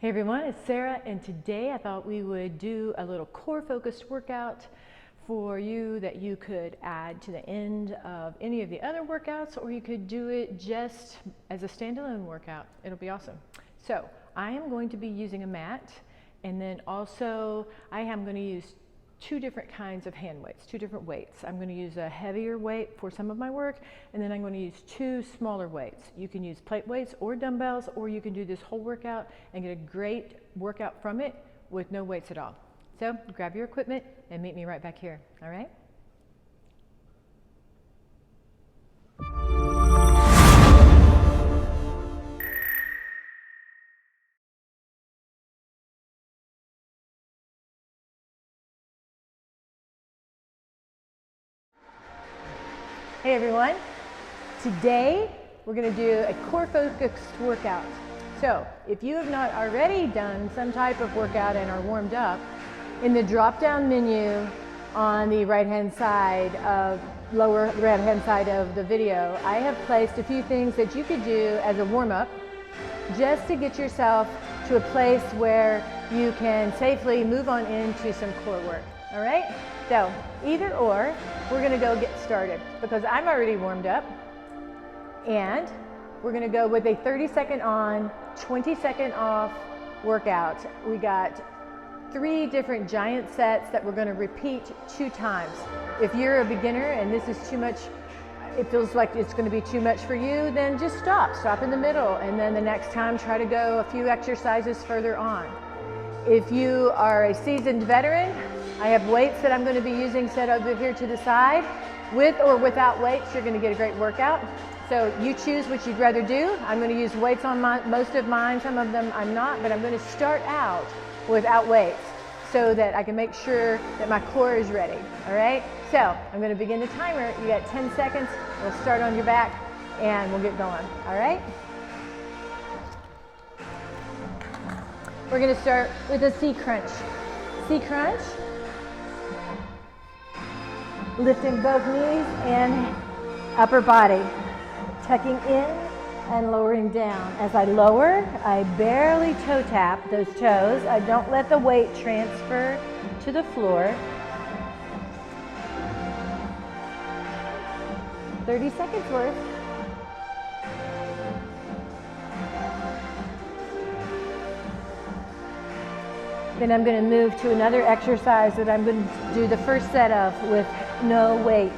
Hey everyone, it's Sarah, and today I thought we would do a little core focused workout for you that you could add to the end of any of the other workouts, or you could do it just as a standalone workout. It'll be awesome. So I am going to be using a mat, and then also I am going to use two different kinds of hand weights, two different weights. I'm going to use a heavier weight for some of my work, and then I'm going to use two smaller weights. You can use plate weights or dumbbells, or you can do this whole workout and get a great workout from it with no weights at all. So grab your equipment and meet me right back here, all right? Hey everyone, today we're going to do a core focused workout. So if you have not already done some type of workout and are warmed up, in the drop down menu on the lower right hand side of the video, I have placed a few things that you could do as a warm up just to get yourself to a place where you can safely move on into some core work. All right, so either or, we're going to go get started because I'm already warmed up, and we're going to go with a 30-second on, 20-second off workout. We got 3 different giant sets that we're going to repeat 2 times. If you're a beginner and this is too much, it feels like it's going to be too much for you, then just stop in the middle, and then the next time try to go a few exercises further on. If you are a seasoned veteran, I have weights that I'm going to be using set over here to the side. With or without weights, you're going to get a great workout. So you choose what you'd rather do. I'm going to use weights on most of mine. Some of them I'm not, but I'm going to start out without weights so that I can make sure that my core is ready. All right? So I'm going to begin the timer. You got 10 seconds. We'll start on your back and we'll get going. All right? We're going to start with a C crunch. C crunch. Lifting both knees and upper body, tucking in and lowering down. As I lower, I barely toe tap those toes. I don't let the weight transfer to the floor. 30 seconds worth. Then I'm going to move to another exercise that I'm going to do the first set of with no weight.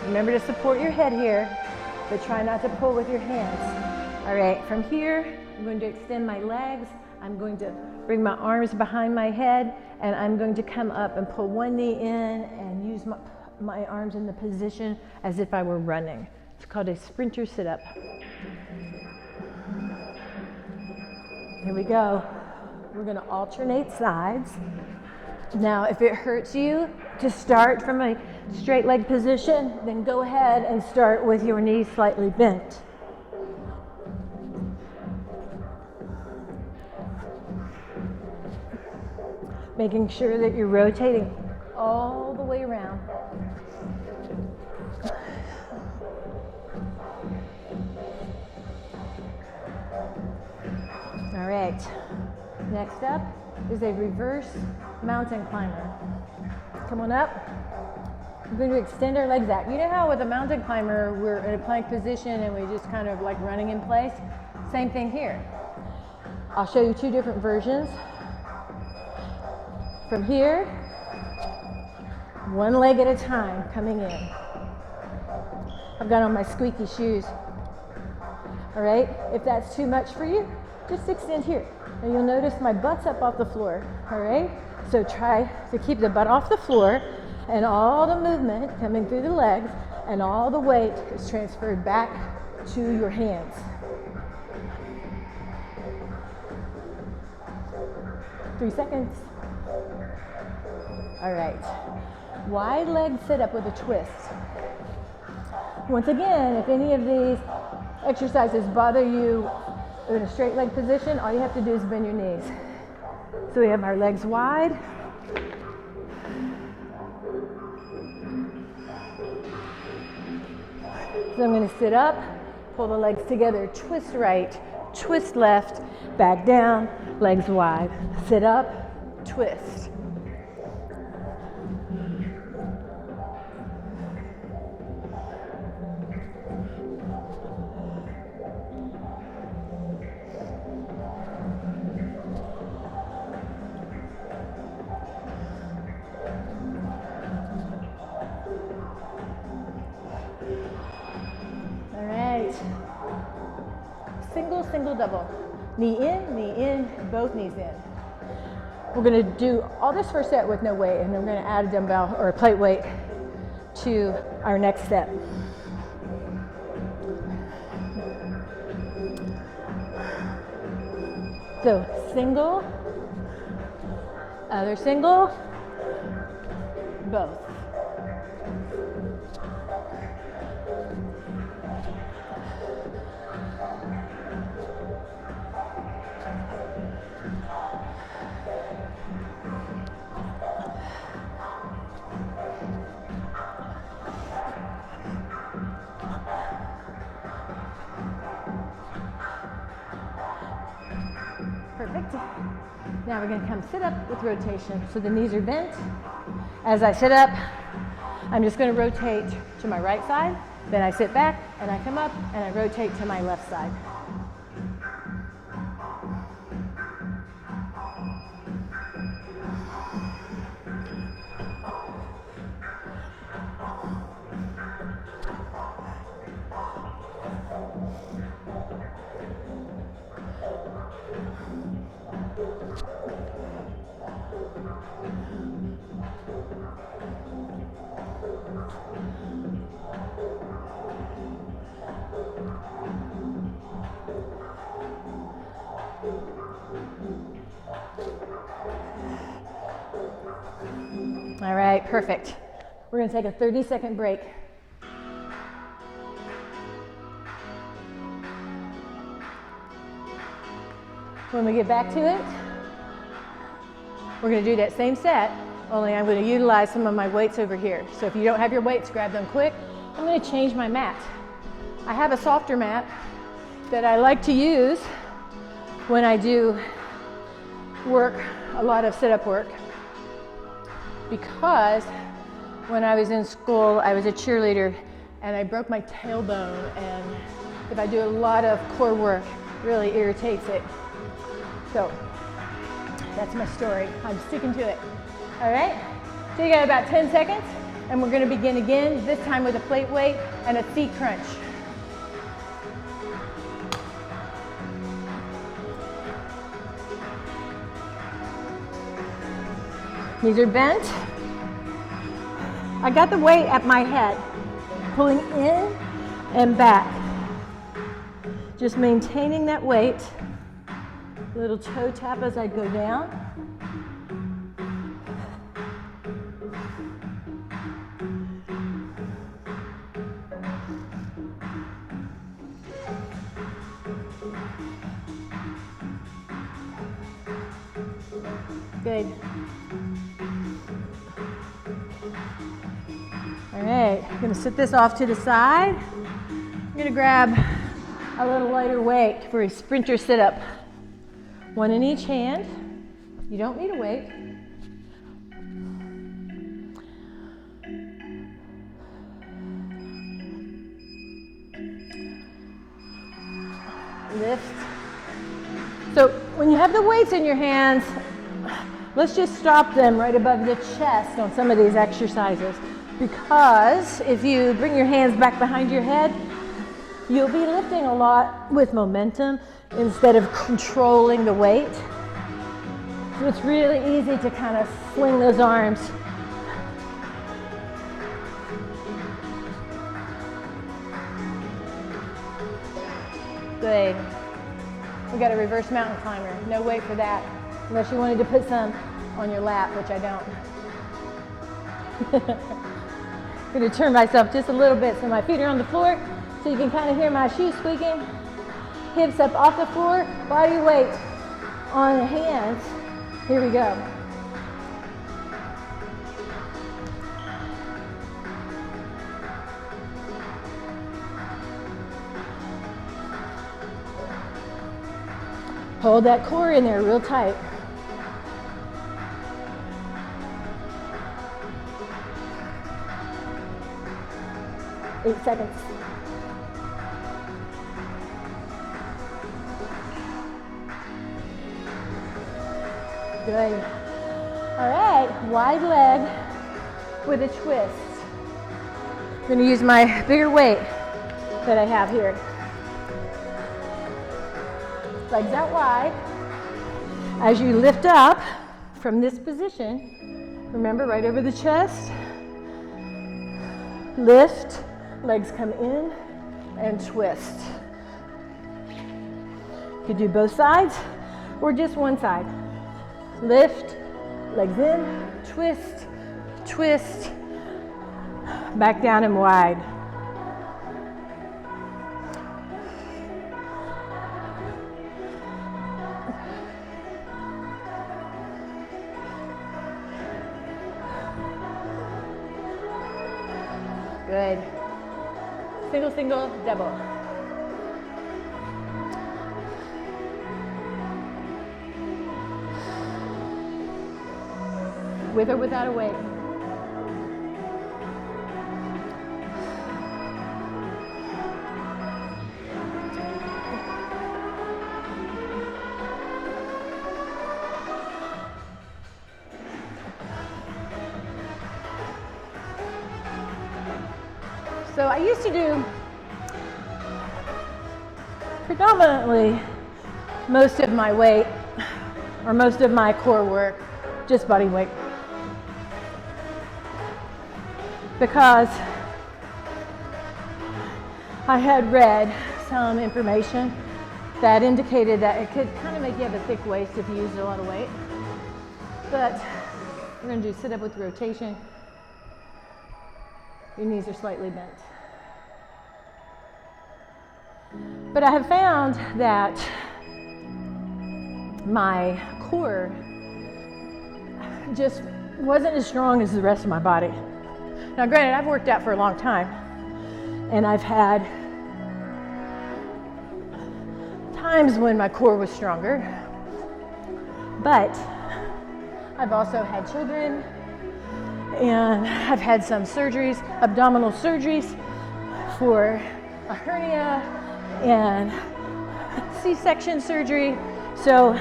Remember to support your head here, but try not to pull with your hands. All right, from here, I'm going to extend my legs. I'm going to bring my arms behind my head, and I'm going to come up and pull one knee in and use my arms in the position as if I were running. It's called a sprinter sit-up. Here we go. We're going to alternate sides. Now, if it hurts you to start from a straight leg position, then go ahead and start with your knees slightly bent. Making sure that you're rotating all the way around. All right. Next up is a reverse mountain climber. Come on up. We're going to extend our legs out. You know how with a mountain climber, we're in a plank position and we just kind of like running in place? Same thing here. I'll show you 2 different versions. From here, one leg at a time coming in. I've got on my squeaky shoes. All right, if that's too much for you, just extend here. And you'll notice my butt's up off the floor, all right? So try to keep the butt off the floor and all the movement coming through the legs and all the weight is transferred back to your hands. Three seconds. All right. Wide leg sit-up with a twist. Once again, if any of these exercises bother you in a straight leg position, all you have to do is bend your knees. So we have our legs wide. So I'm going to sit up, pull the legs together, twist right, twist left, back down, legs wide. Sit up, twist. All right. Single, single, double. Knee in, both knees in. We're gonna do all this first set with no weight, and then we're gonna add a dumbbell or a plate weight to our next step. So single, other single, both. Perfect. Now we're going to come sit up with rotation. So the knees are bent. As I sit up, I'm just going to rotate to my right side. Then I sit back and I come up and I rotate to my left side. All right, perfect. We're going to take a 30-second break. When we get back to it, we're going to do that same set, only I'm going to utilize some of my weights over here. So if you don't have your weights, grab them quick. I'm going to change my mat. I have a softer mat that I like to use when I do work, a lot of sit-up work. Because when I was in school, I was a cheerleader and I broke my tailbone, and if I do a lot of core work, it really irritates it. So that's my story. I'm sticking to it. All right, so you got about 10 seconds and we're gonna begin again, this time with a plate weight and a seat crunch. Knees are bent. I got the weight at my head, pulling in and back. Just maintaining that weight. Little toe tap as I go down. Good. All right, I'm gonna sit this off to the side. I'm gonna grab a little lighter weight for a sprinter sit-up. One in each hand. You don't need a weight. Lift. So when you have the weights in your hands, let's just stop them right above the chest on some of these exercises. Because if you bring your hands back behind your head, you'll be lifting a lot with momentum instead of controlling the weight. So it's really easy to kind of swing those arms. Good. We got a reverse mountain climber. No weight for that, unless you wanted to put some on your lap, which I don't. I'm going to turn myself just a little bit so my feet are on the floor, so you can kind of hear my shoes squeaking. Hips up off the floor, body weight on the hands. Here we go. Hold that core in there real tight. Eight seconds. Good. All right, wide leg with a twist. I'm gonna use my bigger weight that I have here. Legs out wide. As you lift up from this position, remember right over the chest, lift, legs come in and twist. You could do both sides or just one side. Lift, legs in, twist, twist, back down and wide. Good. Single, single, double. With or without a weight. So I used to do predominantly most of my weight or most of my core work just body weight, because I had read some information that indicated that it could kind of make you have a thick waist if you used a lot of weight. But we're going to do sit up with rotation. Your knees are slightly bent. But I have found that my core just wasn't as strong as the rest of my body. Now granted, I've worked out for a long time, and I've had times when my core was stronger, but I've also had children, and I've had some surgeries, abdominal surgeries for a hernia and C-section surgery. So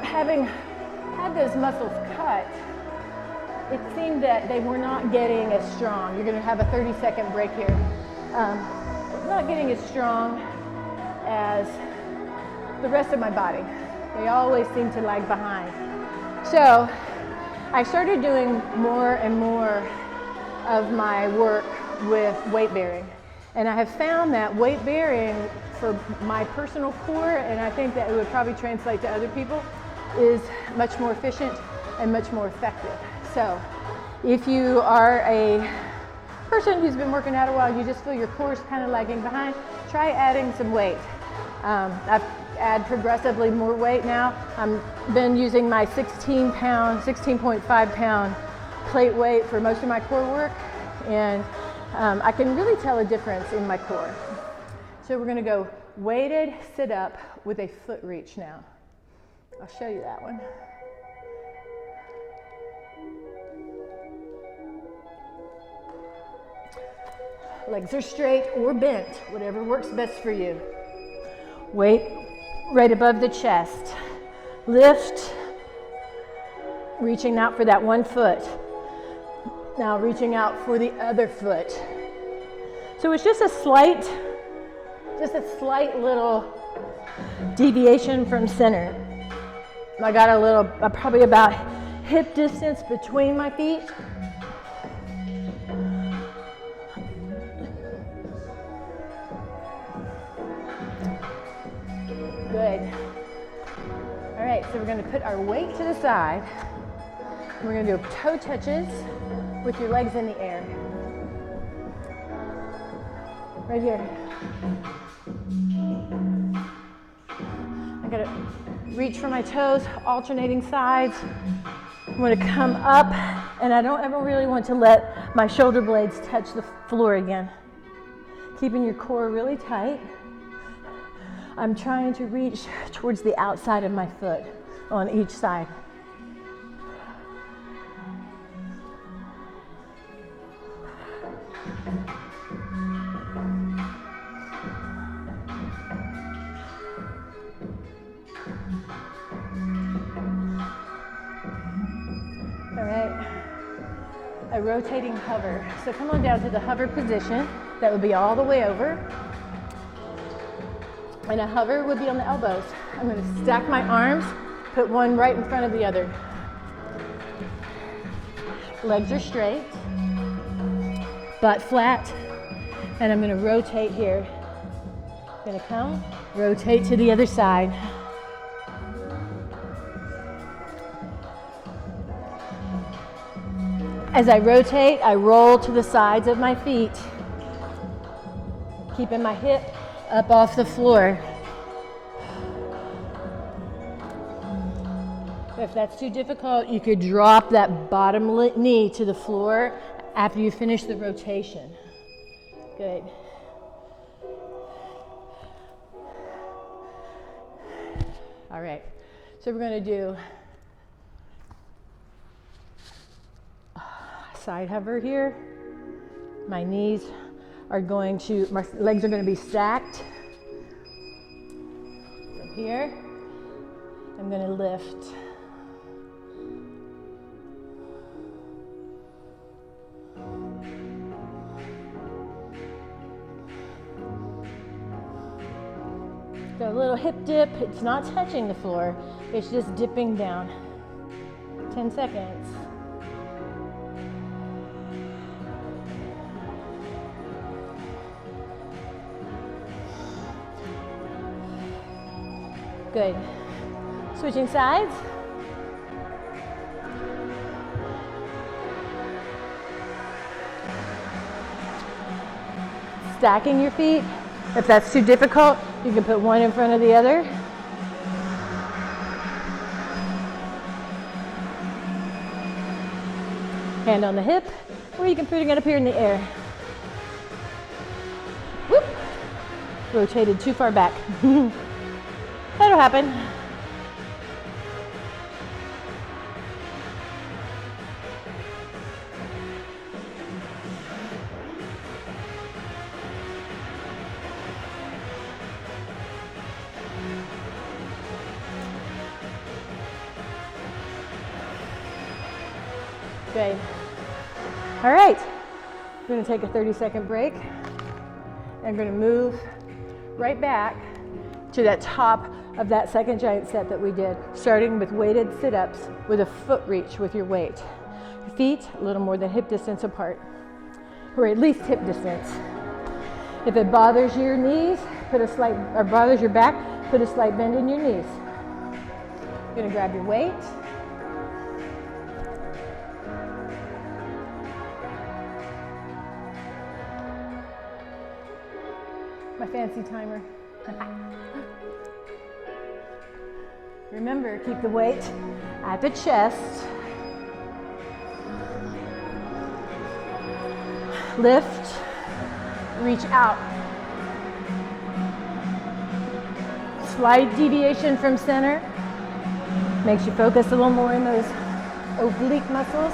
having had those muscles cut, it seemed that they were not getting as strong. You're gonna have a 30-second break here. Not getting as strong as the rest of my body. They always seem to lag behind. So I started doing more and more of my work with weight bearing. And I have found that weight bearing for my personal core, and I think that it would probably translate to other people, is much more efficient and much more effective. So if you are a person who's been working out a while, you just feel your core is kind of lagging behind, try adding some weight. I've add progressively more weight now. I've been using my 16.5 pound plate weight for most of my core work, and I can really tell a difference in my core. So we're gonna go weighted sit up with a foot reach now. I'll show you that one. Legs are straight or bent, whatever works best for you. Weight right above the chest. Lift, reaching out for that one foot. Now reaching out for the other foot. So it's just a slight little deviation from center. I got a little, probably about hip distance between my feet. Good. All right, so we're going to put our weight to the side. We're going to do toe touches with your legs in the air. Right here. I'm going to reach for my toes, alternating sides. I'm going to come up, and I don't ever really want to let my shoulder blades touch the floor again. Keeping your core really tight. I'm trying to reach towards the outside of my foot on each side. All right, a rotating hover. So come on down to the hover position. That would be all the way over. And a hover would be on the elbows. I'm going to stack my arms, put one right in front of the other. Legs are straight, butt flat, and I'm going to rotate here. I'm going to come, rotate to the other side. As I rotate, I roll to the sides of my feet, keeping my hip up off the floor. If that's too difficult, you could drop that bottom knee to the floor after you finish the rotation. Good. All right, so we're going to do side hover here. My knees are going to, my legs are going to be stacked. From here, I'm going to lift. Got a little hip dip. It's not touching the floor. It's just dipping down. 10 seconds. Good. Switching sides. Stacking your feet. If that's too difficult, you can put one in front of the other. Hand on the hip, or you can put it up here in the air. Whoop. Rotated too far back. That'll happen. Good. All right, we're going to take a 30-second break and we're going to move right back to that top of that second giant set that we did, starting with weighted sit-ups with a foot reach with your weight. Your feet a little more than hip distance apart, or at least hip distance. If it bothers your knees, or bothers your back, put a slight bend in your knees. You're going to grab your weight. My fancy timer. Remember, keep the weight at the chest. Lift, reach out. Slight deviation from center. Makes you focus a little more in those oblique muscles.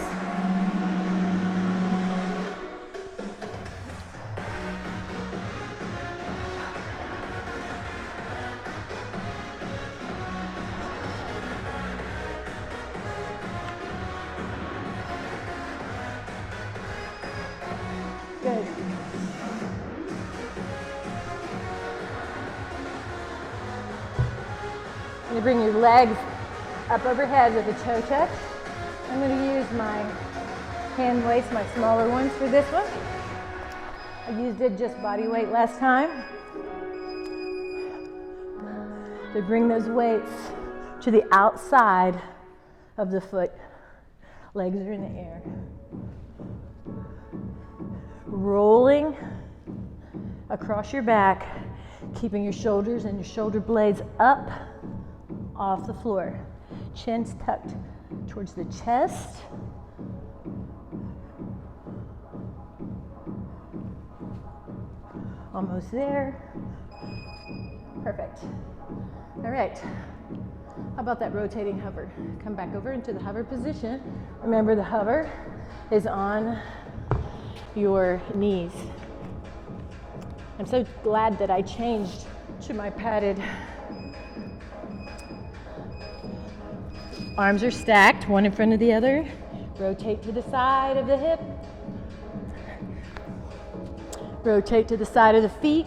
Good. You bring your legs up overhead with a toe touch. I'm going to use my hand weights, my smaller ones for this one. I used it just body weight last time. To bring those weights to the outside of the foot. Legs are in the air. Rolling across your back, keeping your shoulders and your shoulder blades up off the floor. Chin's tucked towards the chest. Almost there. Perfect. All right. How about that rotating hover? Come back over into the hover position. Remember, the hover is on your knees. I'm so glad that I changed to my padded. Arms are stacked, one in front of the other. Rotate to the side of the hip. Rotate to the side of the feet.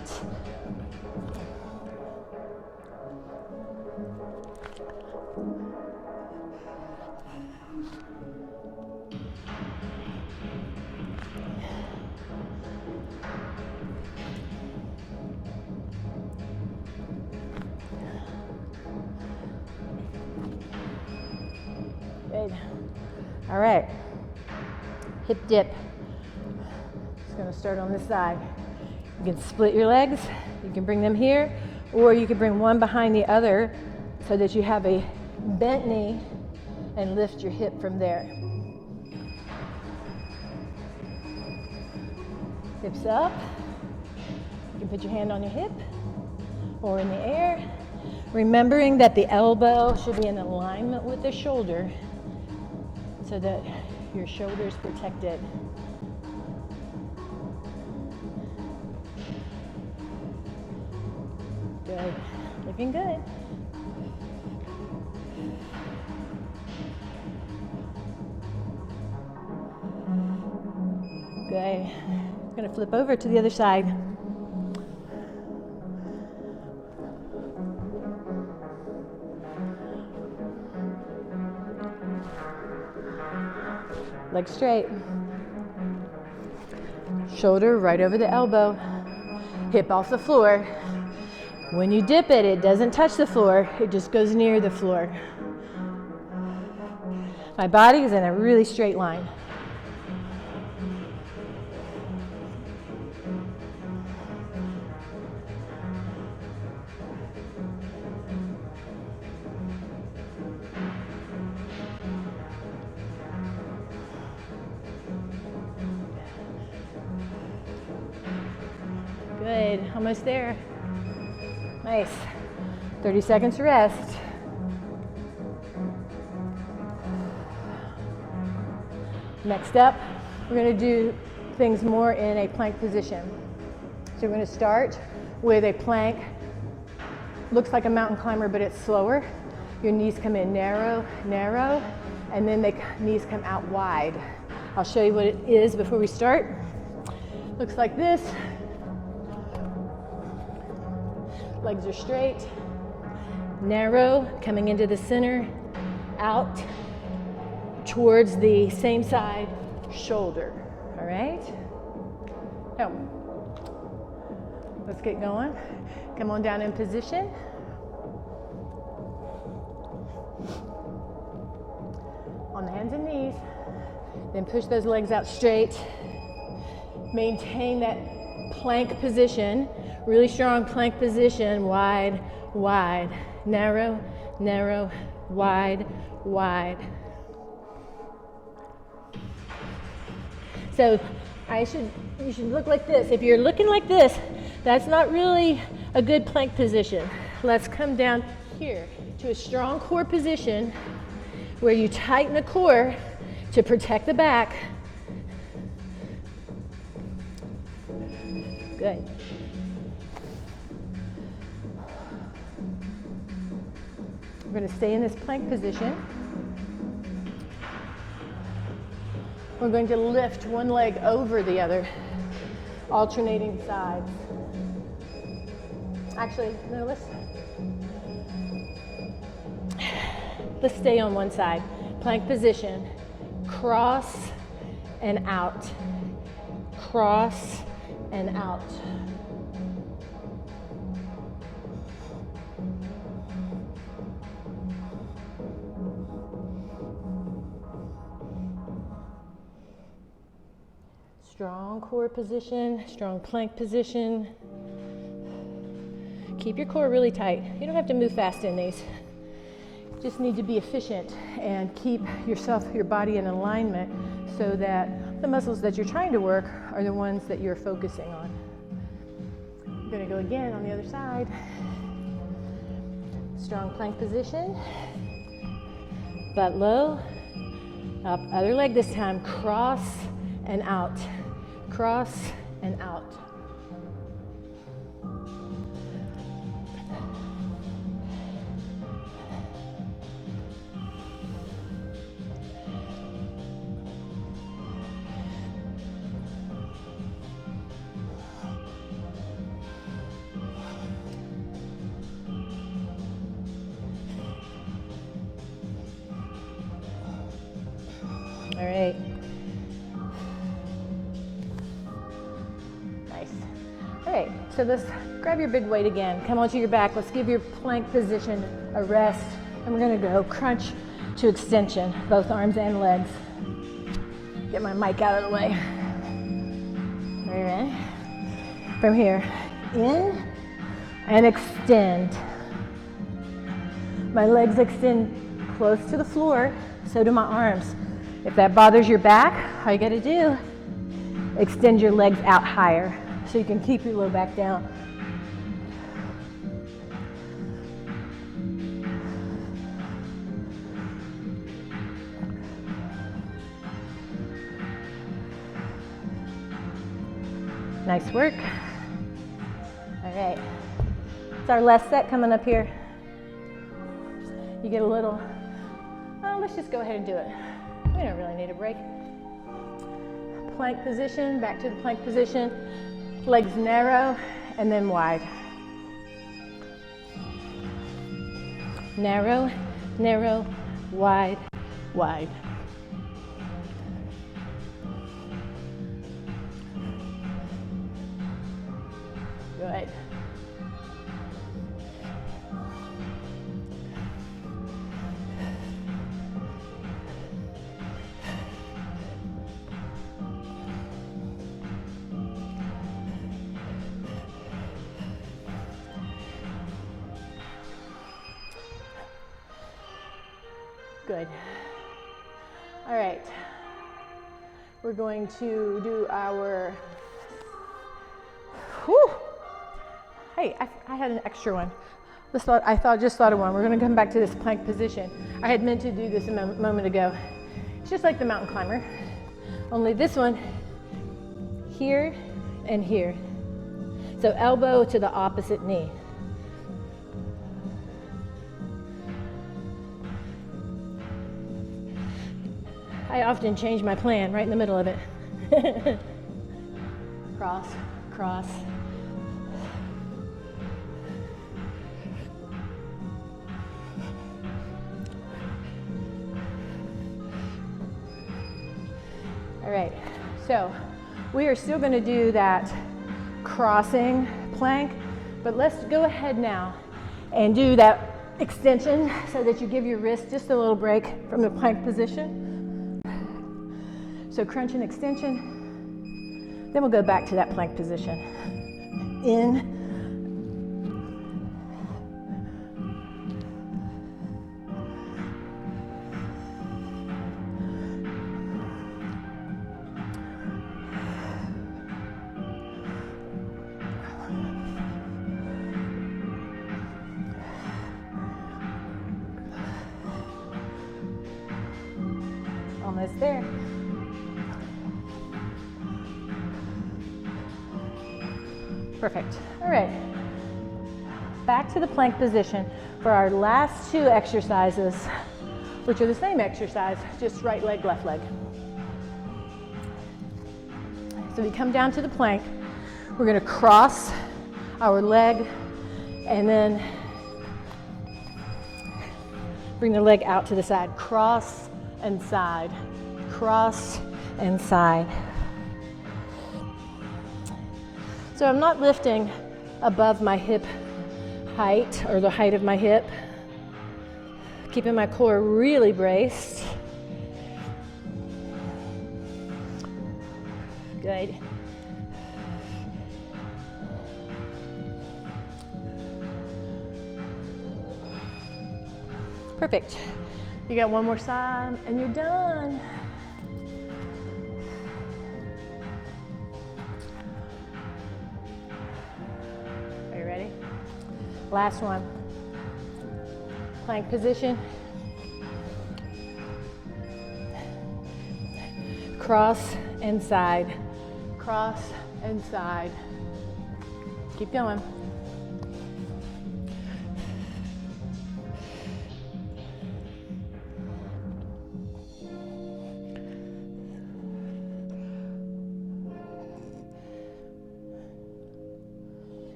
Good. All right. Hip dip. Just going to start on this side. You can split your legs. You can bring them here, or you can bring one behind the other so that you have a bent knee and lift your hip from there. Hips up. You can put your hand on your hip or in the air, remembering that the elbow should be in alignment with the shoulder so that your shoulder is protected. Good. Looking good. Good. I'm going to flip over to the other side. Leg straight. Shoulder right over the elbow. Hip off the floor. When you dip it, it doesn't touch the floor. It just goes near the floor. My body is in a really straight line. Good, almost there. Nice. 30 seconds to rest. Next up, we're going to do things more in a plank position. So we're going to start with a plank. Looks like a mountain climber, but it's slower. Your knees come in narrow, narrow, and then the knees come out wide. I'll show you what it is before we start. Looks like this. Legs are straight, narrow, coming into the center, out towards the same side shoulder. All right? Now, let's get going. Come on down in position. On the hands and knees. Then push those legs out straight. Maintain that plank position. Really strong plank position, wide, wide, narrow, narrow, wide, wide. So you should look like this. If you're looking like this, that's not really a good plank position. Let's come down here to a strong core position where you tighten the core to protect the back. Good. We're going to stay in this plank position. We're going to lift one leg over the other, alternating sides. Actually, no, let's stay on one side. Plank position, cross and out, cross and out. Strong core position, strong plank position. Keep your core really tight. You don't have to move fast in these. You just need to be efficient and keep your body in alignment so that the muscles that you're trying to work are the ones that you're focusing on. I'm gonna go again on the other side. Strong plank position. Butt low. Up, other leg this time. Cross and out. Cross and out. All right. Nice. All right, so let's grab your big weight again. Come onto your back. Let's give your plank position a rest. And we're gonna go crunch to extension, both arms and legs. Get my mic out of the way. All right. From here, in and extend. My legs extend close to the floor, so do my arms. If that bothers your back, all you gotta do, extend your legs out higher so you can keep your low back down. Nice work. All right, it's our last set coming up here. You get a little, let's just go ahead and do it. We don't really need a break. Plank position, back to the plank position. Legs narrow and then wide. Narrow, narrow, wide, wide. Good. Good. All right. We're going to do our, whew. Hey, I had an extra one. Just thought of one. We're gonna come back to this plank position. I had meant to do this a moment ago. It's just like the mountain climber, only this one, here and here. So elbow to the opposite knee. I often change my plan right in the middle of it. Cross, cross. All right, so we are still going to do that crossing plank, but let's go ahead now and do that extension so that you give your wrist just a little break from the plank position. So crunch and extension, then we'll go back to that plank position. In, almost there. Perfect. All right. Back to the plank position for our last two exercises, which are the same exercise, just right leg, left leg. So we come down to the plank. We're going to cross our leg and then bring the leg out to the side. Cross and side. Cross and side. So I'm not lifting above my hip height or the height of my hip. Keeping my core really braced. Good. Perfect. You got one more side and you're done. Are you ready? Last one. plank position. Cross and side, cross and side. Keep going.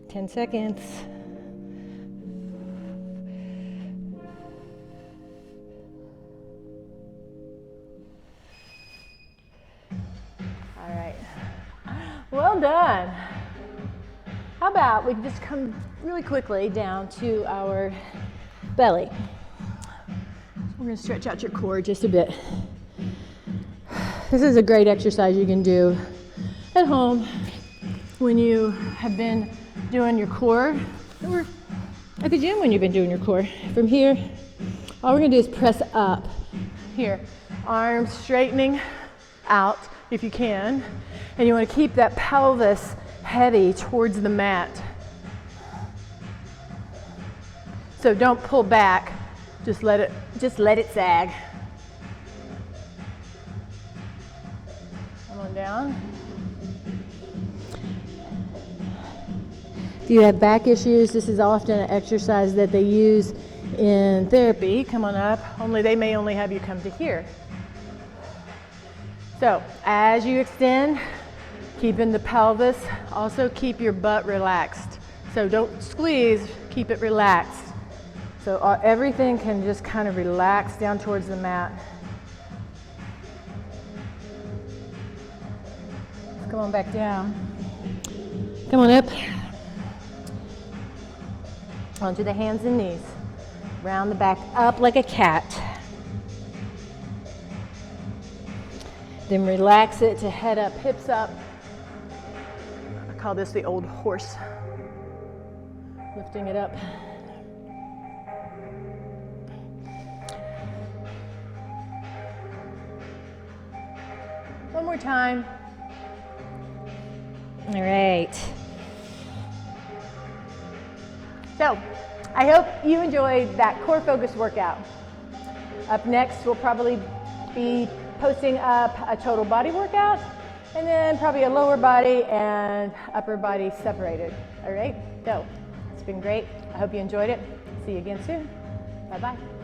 Ten seconds. All right. Well done. How about we just come really quickly down to our belly. We're going to stretch out your core just a bit. This is a great exercise you can do at home when you have been doing your core, or at the gym when you've been doing your core. From here, all we're going to do is press up. Here, arms straightening out if you can, and you want to keep that pelvis heavy towards the mat. So don't pull back, just let it sag. Come on down. If you have back issues, this is often an exercise that they use in therapy. Come on up, only they may only have you come to here. So as you extend, keeping the pelvis, also keep your butt relaxed. So don't squeeze, keep it relaxed. So everything can just kind of relax down towards the mat. Come on back down. Come on up. Onto the hands and knees. Round the back up like a cat. Then relax it to head up, hips up. I call this the old horse. Lifting it up. One more time. All right. So, I hope you enjoyed that core focus workout. Up next, we'll probably be posting up a total body workout, and then probably a lower body and upper body separated. All right, so it's been great. I hope you enjoyed it. See you again soon. Bye-bye.